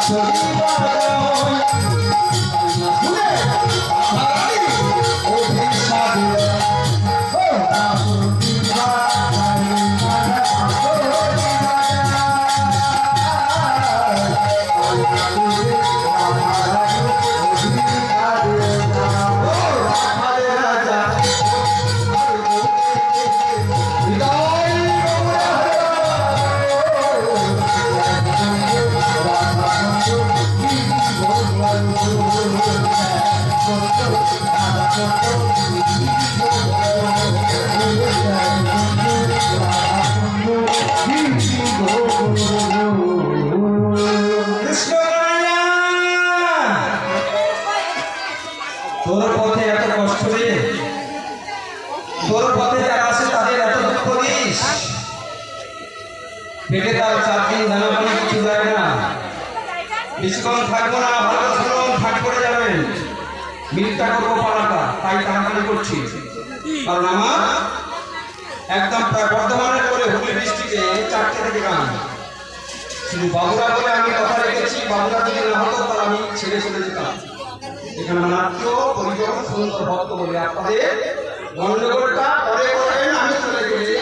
তোর পথে এত কষ্ট রে, তোর পথে যারা আছে তাদের এত দুঃখ দিস। পেটে তার 4 দিন দানা পানি কিছু যায় না, বেশিক্ষণ থাকবো না, ভালো শুনুন, ফাঁক করে যাবেন। মিলটা করবো পালাটা, তাই তাড়াতাড়ি করছি। কারণ আমার একদম বর্ধমানের করে হুগলি ডিস্ট্রিক্টে 4টে থেকে গান, শুধু বাবুরা বলে আমি কথা রেখেছি। বাবুরা যদি না হতো তাহলে আমি ছেড়ে চলে যেতাম। এখানে নাট্য পরিচালক সুন্দর ভক্ত বলে আপনাদের গন্ডগোলটা পরে করেন, আমি চলে গেলে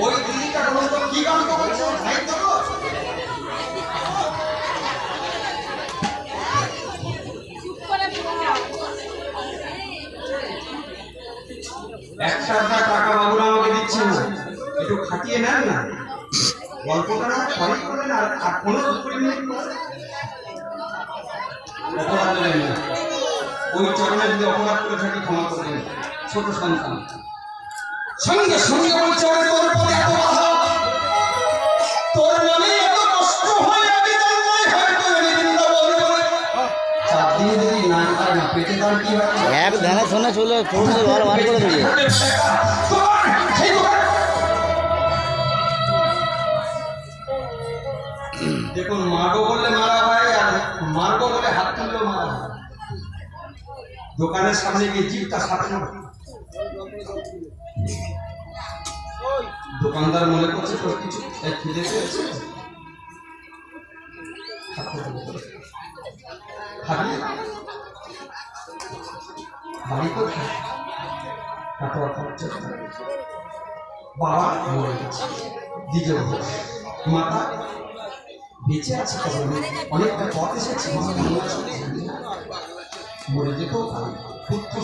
ওই দিদিটা বলুন তো কি গান করছো, সাহিত্য একসাথে টাকা বাবুরা আমাকে দিচ্ছে না, একটু খাটিয়ে নেন না, গল্পটা না সরি করে না, আর 15-20 মিনিট অপরাধ নেবেন না। ওই চরণে যদি অপরাধ করে থাকি ক্ষমা করবেন, ছোট সন্তান। সঙ্গে সঙ্গে বলছে তোর পথে এত বাধা, তোর নামে এত কষ্ট হয়, আমি জানলাই হয়তো আমি বৃন্দাবন করে 4 দিন যদি না খায় না, পেটে তার কি হয়? এক ধ্যানে শোনে চলে ছোট বার বার করে দিবি। দেখুন, মাগো বললে মারা হয়, আর মার্গো বলে হাত তুললেও মারা হয়। দোকানের সামনে গিয়ে জিপটা সাথে না, দোকানদার মনে করছে তোর কিছু খিদে পেয়েছে, খাবি বাড়ি তো বাবা মরে গেছে, দ্বিতীয় মাতা বেঁচে আছে, অনেকটা পথ এসেছে, মরে যেতেও পারে, পুত্র